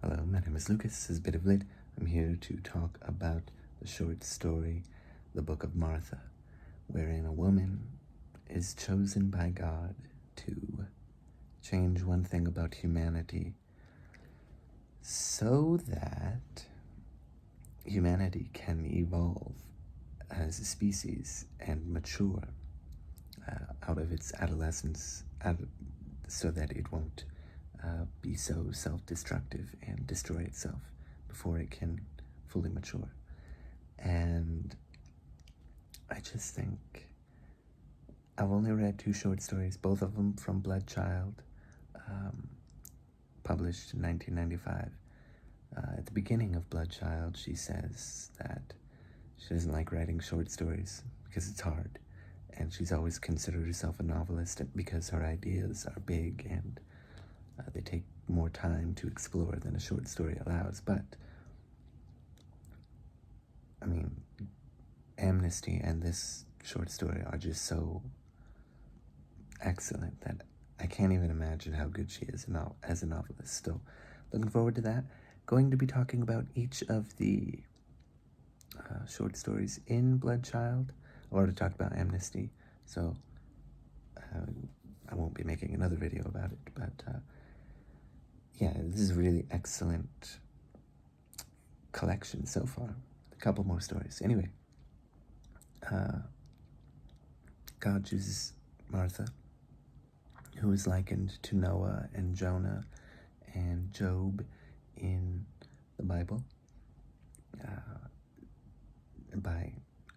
Hello, my name is Lucas. This is Bit of Lit. I'm here to talk about the short story, The Book of Martha, wherein a woman is chosen by God to change one thing about humanity so that humanity can evolve as a species and mature out of its adolescence so that it won't be so self-destructive and destroy itself before it can fully mature. And I just think I've only read 2 short stories, both of them from Bloodchild, published in 1995. At the beginning of Bloodchild, she says that she doesn't like writing short stories because it's hard, and she's always considered herself a novelist because her ideas are big and they take more time to explore than a short story allows. But I mean, Amnesty and this short story are just so excellent that I can't even imagine how good she is as a novelist. So looking forward to that. Going to be talking about each of the short stories in Bloodchild. I already talked about Amnesty, so I won't be making another video about it, but yeah, this is a really excellent collection so far. A couple more stories. Anyway, God chooses Martha, who is likened to Noah and Jonah and Job in the Bible. By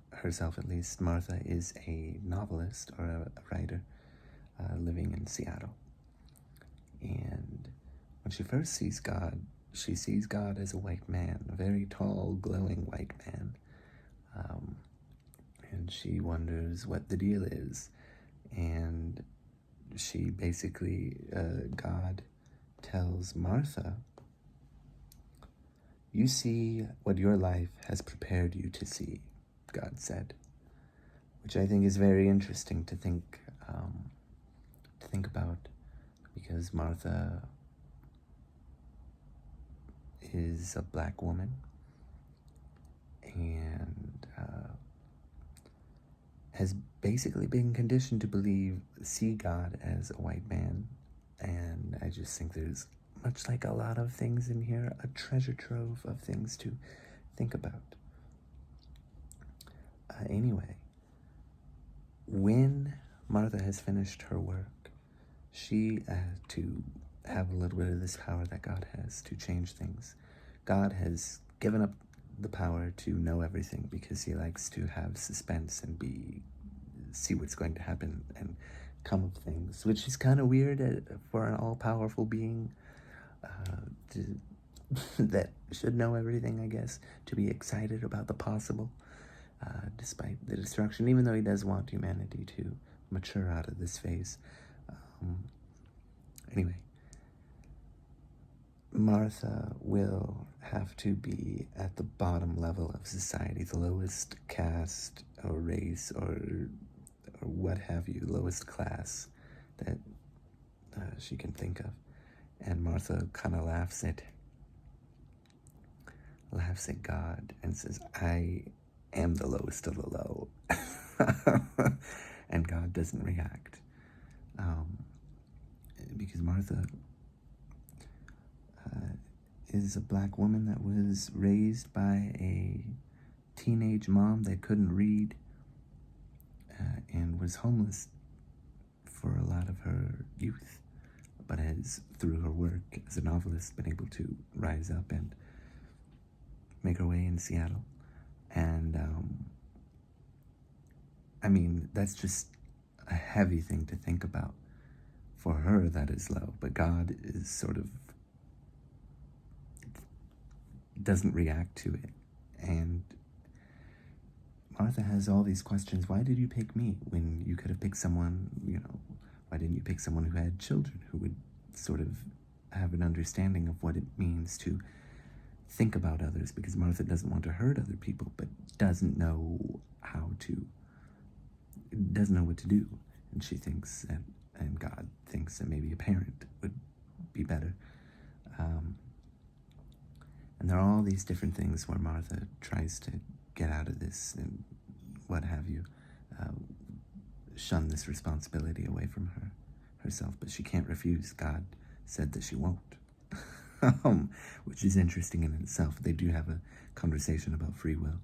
herself at least, Martha is a novelist or a writer living in Seattle. And when she first sees God, she sees God as a white man, a very tall, glowing white man. And she wonders what the deal is. And she basically, God tells Martha, "You see what your life has prepared you to see," God said, which I think is very interesting to think about, because Martha is a black woman and has basically been conditioned to see God as a white man. And I just think there's, much like a lot of things in here, a treasure trove of things to think about. Anyway, when Martha has finished her work, she to have a little bit of this power that God has to change things. God has given up the power to know everything because he likes to have suspense and see what's going to happen and come of things, which is kind of weird for an all-powerful being that should know everything, I guess, to be excited about the possible, despite the destruction, even though he does want humanity to mature out of this phase. Anyway, Martha will have to be at the bottom level of society, the lowest caste or race or what have you, lowest class that she can think of. And Martha kind of laughs at God and says, "I am the lowest of the low." And God doesn't react. Because Martha is a black woman that was raised by a teenage mom that couldn't read and was homeless for a lot of her youth, but has, through her work as a novelist, been able to rise up and make her way in Seattle. And I mean, that's just a heavy thing to think about. For her, that is low, but God is sort of doesn't react to it. And Martha has all these questions. Why did you pick me when you could have picked someone, why didn't you pick someone who had children, who would sort of have an understanding of what it means to think about others? Because Martha doesn't want to hurt other people, but doesn't know what to do. And she thinks that, and God thinks that maybe a parent would be better. And there are all these different things where Martha tries to get out of this and what have you, shun this responsibility away from herself, but she can't refuse. God said that she won't, which is interesting in itself. They do have a conversation about free will.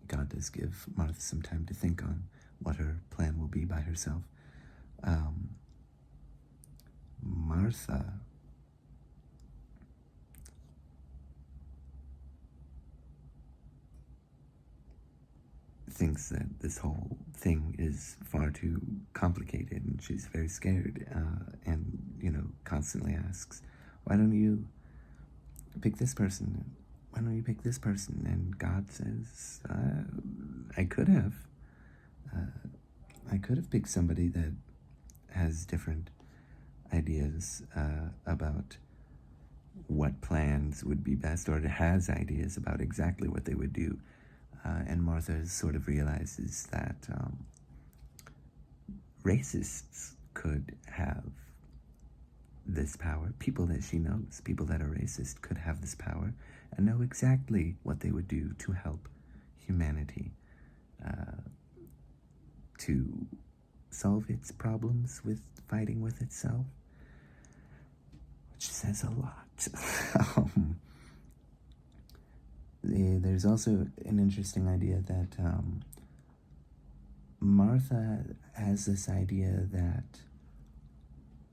God does give Martha some time to think on what her plan will be by herself. Martha thinks that this whole thing is far too complicated, and she's very scared, and constantly asks, why don't you pick this person? Why don't you pick this person? And God says, I could have picked somebody that has different ideas about what plans would be best, or has ideas about exactly what they would do. And Martha sort of realizes that racists could have this power. People that she knows, people that are racist, could have this power and know exactly what they would do to help humanity to solve its problems with fighting with itself, which says a lot. There's also an interesting idea that Martha has this idea that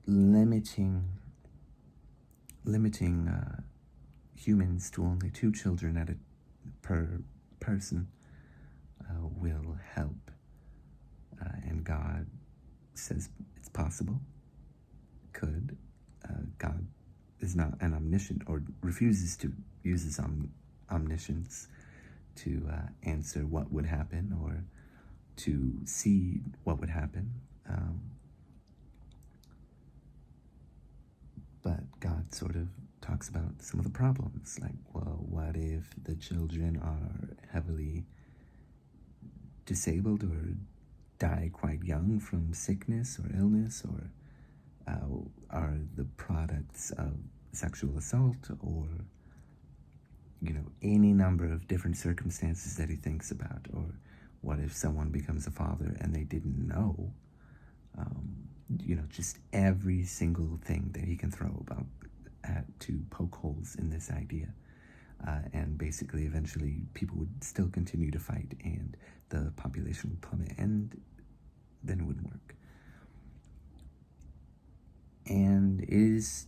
limiting humans to only 2 children per person will help, and God says it's possible, could. God is not an omniscient, or refuses to use his omniscience to answer what would happen or to see what would happen. But God sort of talks about some of the problems, like, well, what if the children are heavily disabled or die quite young from sickness or illness, or are the products of sexual assault, or any number of different circumstances that he thinks about. Or what if someone becomes a father and they didn't know? Just every single thing that he can throw about to poke holes in this idea. And basically, eventually, people would still continue to fight, and the population would plummet, and then it wouldn't work. And it is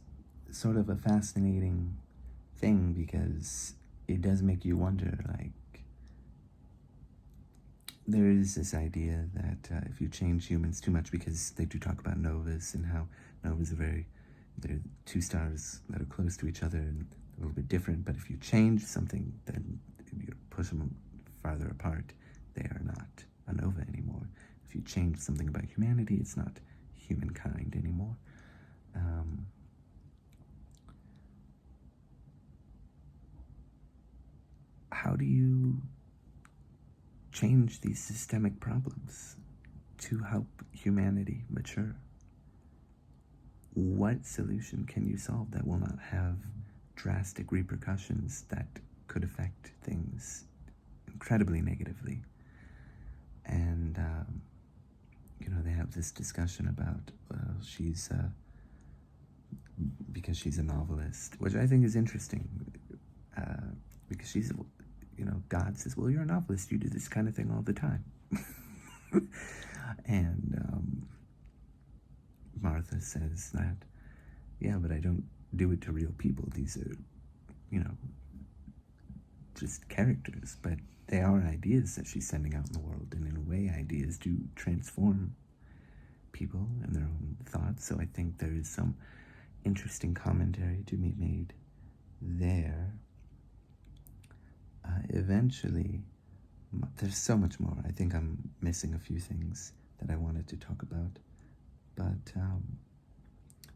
sort of a fascinating thing, because it does make you wonder, like, there is this idea that if you change humans too much, because they do talk about novas and how novas they're 2 stars that are close to each other and a little bit different, but if you change something, then you push them farther apart, they are not a nova anymore. If you change something about humanity, it's not humankind anymore. How do you change these systemic problems to help humanity mature? What solution can you solve that will not have drastic repercussions that could affect things incredibly negatively? And they have this discussion about because she's a novelist, which I think is interesting, because she's, God says, well, you're a novelist, you do this kind of thing all the time. And Martha says that, yeah, but I don't do it to real people. These are, just characters, but they are ideas that she's sending out in the world, and in a way, ideas do transform people and their own thoughts. So I think there is some interesting commentary to be made there. Eventually, there's so much more. I think I'm missing a few things that I wanted to talk about, but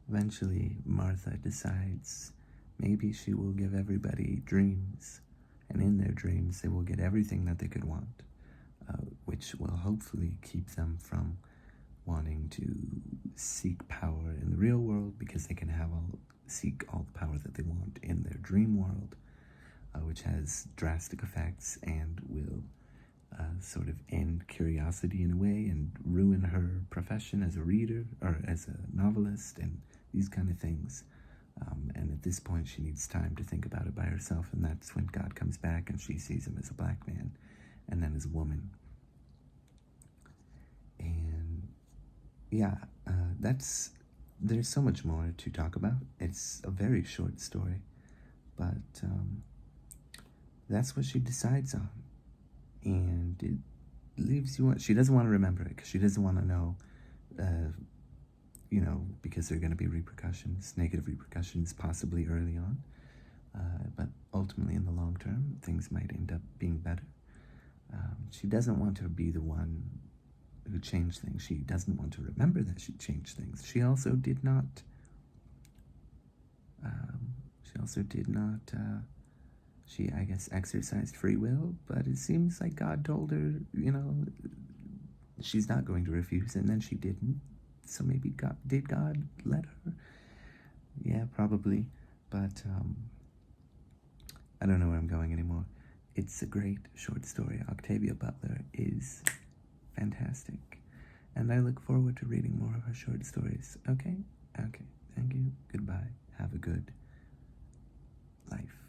eventually Martha decides maybe she will give everybody dreams, and in their dreams they will get everything that they could want, which will hopefully keep them from wanting to seek power in the real world, because they can seek all the power that they want in their dream world, which has drastic effects and will sort of end curiosity in a way and ruin her profession as a reader or as a novelist and these kind of things. And at this point, she needs time to think about it by herself, and that's when God comes back and she sees him as a black man and then as a woman. And yeah, there's so much more to talk about. It's a very short story, but that's what she decides on. And it leaves you, she doesn't want to remember it because she doesn't want to know, because there are going to be repercussions, negative repercussions, possibly early on. But ultimately, in the long term, things might end up being better. She doesn't want to be the one who changed things. She doesn't want to remember that she changed things. She also did not. She, I guess, exercised free will, but it seems like God told her, she's not going to refuse, and then she didn't. So maybe God let her? Yeah, probably. But I don't know where I'm going anymore. It's a great short story. Octavia Butler is fantastic. And I look forward to reading more of her short stories. Okay? Okay. Thank you. Goodbye. Have a good life.